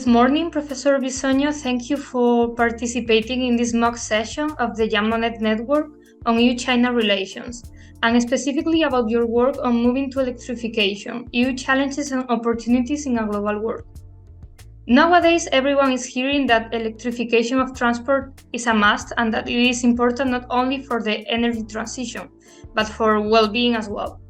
Good morning, Professor Bisogno. Thank you for participating in this mock session of the Jean Monnet Network on EU-China relations, and specifically about your work on moving to electrification, EU challenges and opportunities in a global world. Nowadays, everyone is hearing that electrification of transport is a must and that it is important not only for the energy transition, but for well-being as well.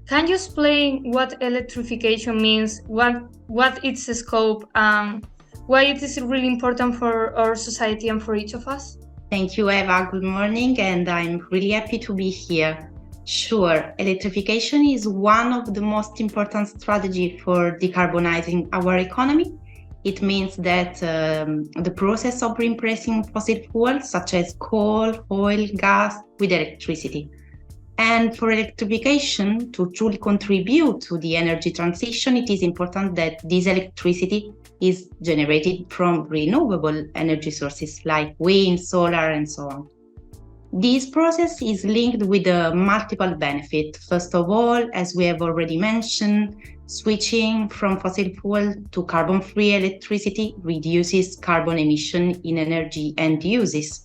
Can you explain what electrification means, what its scope, and why it is really important for our society and for each of us? Thank you, Eva. Good morning, and I'm really happy to be here. Sure, electrification is one of the most important strategies for decarbonizing our economy. It means that the process of replacing fossil fuels such as coal, oil, gas with electricity. And for electrification to truly contribute to the energy transition, it is important that this electricity is generated from renewable energy sources like wind, solar, and so on. This process is linked with multiple benefits. First of all, as we have already mentioned, switching from fossil fuel to carbon-free electricity reduces carbon emission in energy end uses.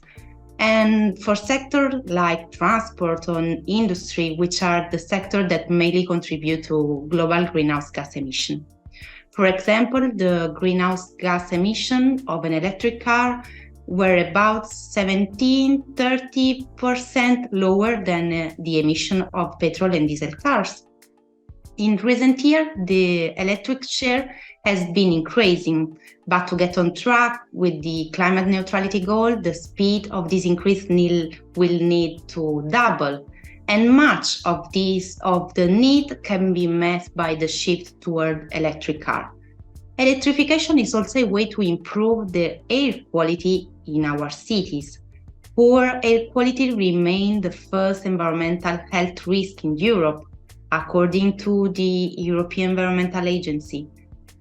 And for sectors like transport and industry, which are the sectors that mainly contribute to global greenhouse gas emission. For example, the greenhouse gas emission of an electric car were about 17-30% lower than the emission of petrol and diesel cars. In recent years, the electric share has been increasing, but to get on track with the climate neutrality goal, the speed of this increase will need to double. And much of the need can be met by the shift toward electric car. Electrification is also a way to improve the air quality in our cities. Poor air quality remains the first environmental health risk in Europe, according to the European Environmental Agency.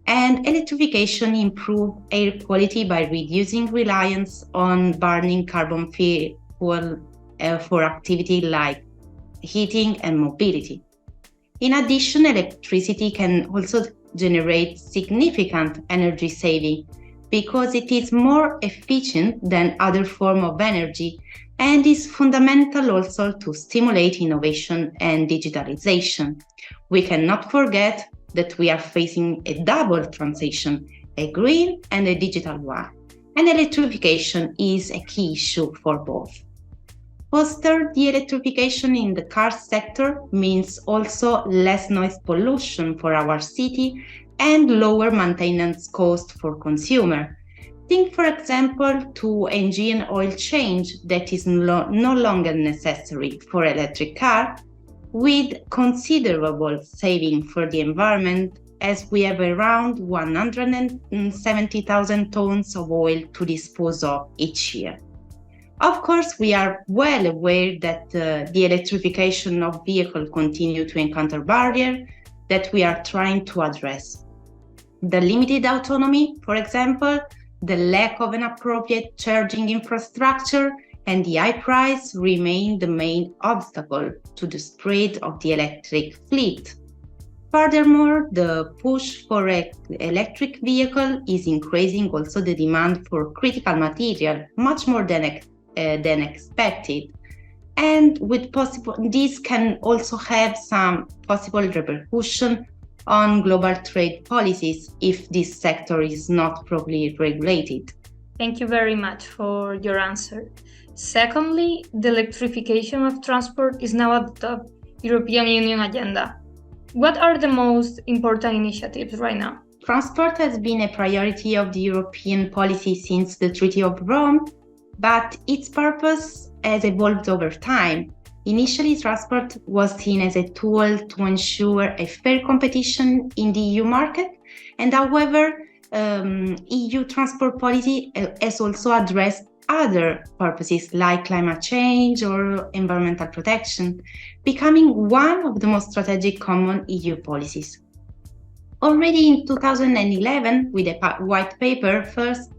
And electrification improves air quality by reducing reliance on burning carbon fuel for activity like heating and mobility. In addition, electricity can also generate significant energy saving because it is more efficient than other forms of energy and is fundamental also to stimulate innovation and digitalization. We cannot forget that we are facing a double transition, a green and a digital one, and electrification is a key issue for both. Foster the electrification in the car sector means also less noise pollution for our city and lower maintenance cost for consumer. Think, for example, to engine oil change that is no longer necessary for electric car, with considerable saving for the environment, as we have around 170,000 tons of oil to dispose of each year. Of course, we are well aware that the electrification of vehicles continue to encounter barriers that we are trying to address. The limited autonomy, for example, the lack of an appropriate charging infrastructure, and the high price remain the main obstacle to the spread of the electric fleet. Furthermore, the push for electric vehicle is increasing also the demand for critical material much more than expected. And this can also have some possible repercussion on global trade policies if this sector is not properly regulated. Thank you very much for your answer. Secondly, the electrification of transport is now at the top European Union agenda. What are the most important initiatives right now? Transport has been a priority of the European policy since the Treaty of Rome, but its purpose has evolved over time. Initially, transport was seen as a tool to ensure a fair competition in the EU market, and however, EU transport policy has also addressed other purposes like climate change or environmental protection, becoming one of the most strategic common EU policies. Already in 2011, with a white paper first,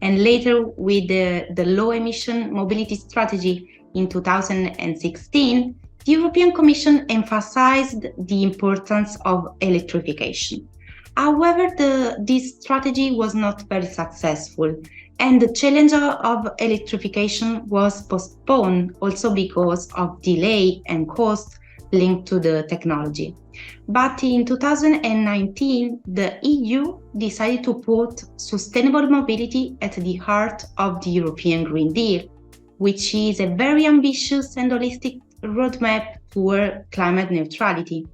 and later with the low emission mobility strategy in 2016, the European Commission emphasized the importance of electrification. However, this strategy was not very successful, and the challenge of electrification was postponed also because of delay and cost linked to the technology. But in 2019, the EU decided to put sustainable mobility at the heart of the European Green Deal, which is a very ambitious and holistic roadmap toward climate neutrality.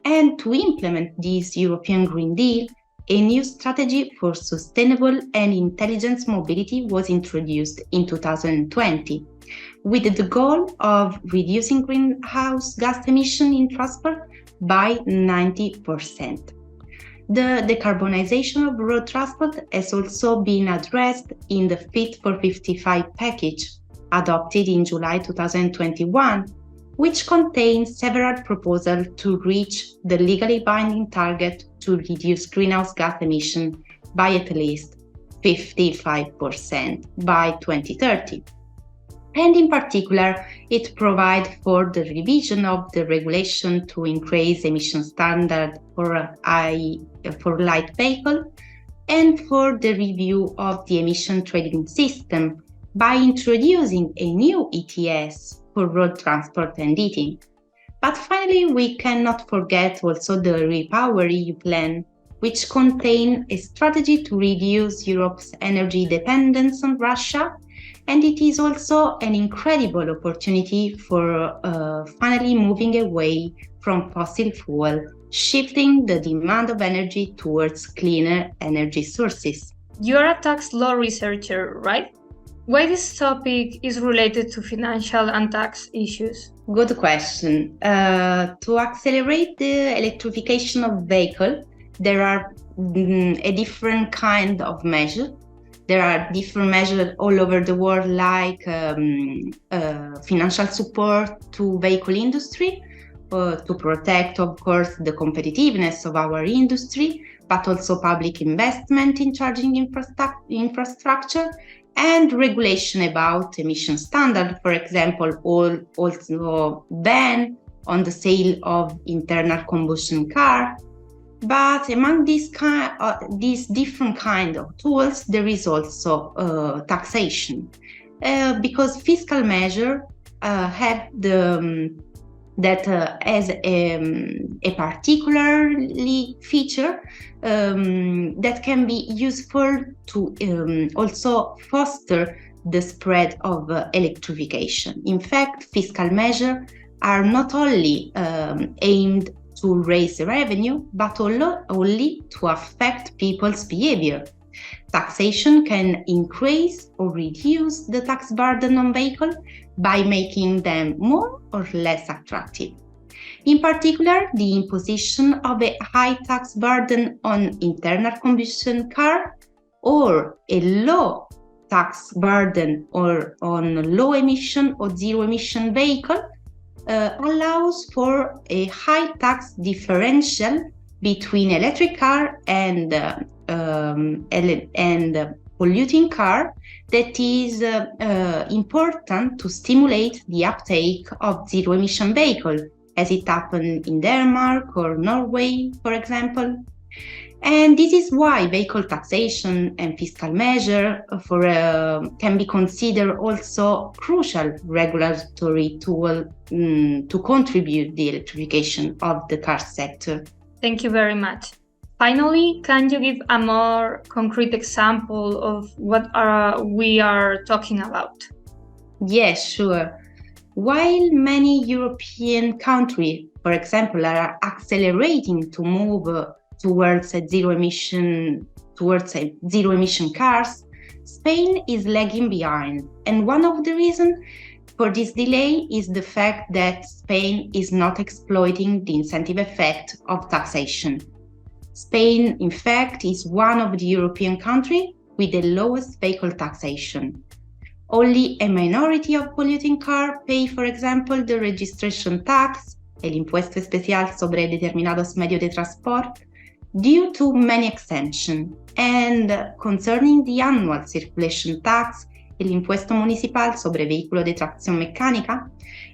And to implement this European Green Deal, a new strategy for sustainable and intelligent mobility was introduced in 2020, with the goal of reducing greenhouse gas emission in transport by 90%. The decarbonization of road transport has also been addressed in the Fit for 55 package, adopted in July 2021, which contains several proposals to reach the legally binding target to reduce greenhouse gas emissions by at least 55% by 2030. And in particular, it provides for the revision of the regulation to increase emission standard for light vehicle and for the review of the emission trading system by introducing a new ETS for road transport and heating. But finally, we cannot forget also the REPowerEU plan, which contains a strategy to reduce Europe's energy dependence on Russia. And it is also an incredible opportunity for finally moving away from fossil fuel, shifting the demand of energy towards cleaner energy sources. You're a tax law researcher, right? Why this topic is related to financial and tax issues? Good question. To accelerate the electrification of vehicles, there are a different kind of measures. There are different measures all over the world, like financial support to vehicle industry, to protect, of course, the competitiveness of our industry, but also public investment in charging infrastructure, and regulation about emission standard, for example, also ban on the sale of internal combustion car. But among these different kind of tools, there is also taxation, because fiscal measure have as a particularly feature that can be useful to also foster the spread of electrification. In fact, fiscal measures are not only aimed to raise revenue, but only to affect people's behavior. Taxation can increase or reduce the tax burden on vehicles by making them more or less attractive. In particular, the imposition of a high tax burden on internal combustion car or a low tax burden or on low emission or zero emission vehicle allows for a high tax differential between electric car and polluting car that is important to stimulate the uptake of zero emission vehicle, as it happened in Denmark or Norway, for example. And this is why vehicle taxation and fiscal measure can be considered also crucial regulatory tool to contribute the electrification of the car sector. Thank you very much. Finally, can you give a more concrete example of what we are talking about? Yes, sure. While many European countries, for example, are accelerating to move towards zero emission cars, Spain is lagging behind. And one of the reasons for this delay is the fact that Spain is not exploiting the incentive effect of taxation. Spain, in fact, is one of the European countries with the lowest vehicle taxation. Only a minority of polluting cars pay, for example, the registration tax, el impuesto especial sobre determinados medios de transporte, due to many exemptions. And concerning the annual circulation tax, el impuesto municipal sobre vehículo de tracción mecánica,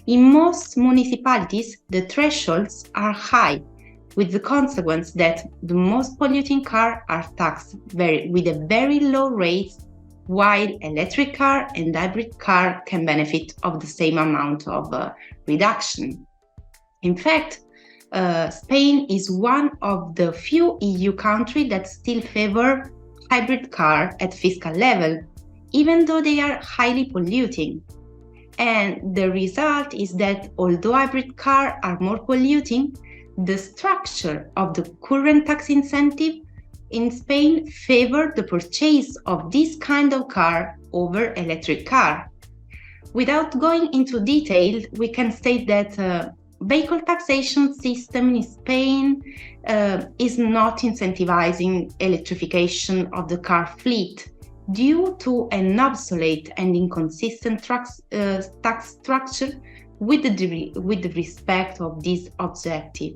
in most municipalities, the thresholds are high, with the consequence that the most polluting cars are taxed with a very low rate, while electric car and hybrid car can benefit of the same amount of reduction. In fact, Spain is one of the few EU countries that still favor hybrid car at fiscal level, even though they are highly polluting. And the result is that although hybrid cars are more polluting, the structure of the current tax incentive in Spain favor the purchase of this kind of car over electric car. Without going into detail, we can state that vehicle taxation system in Spain is not incentivizing electrification of the car fleet due to an obsolete and inconsistent tax structure with respect of this objective.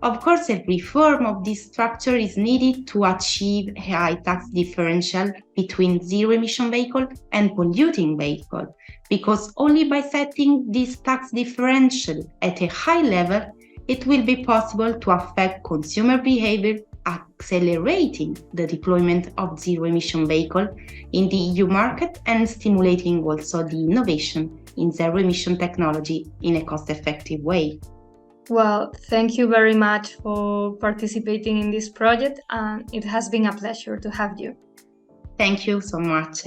Of course, a reform of this structure is needed to achieve a high tax differential between zero-emission vehicle and polluting vehicle, because only by setting this tax differential at a high level, it will be possible to affect consumer behavior, accelerating the deployment of zero-emission vehicle in the EU market and stimulating also the innovation in zero-emission technology in a cost-effective way. Well, thank you very much for participating in this project, and it has been a pleasure to have you. Thank you so much.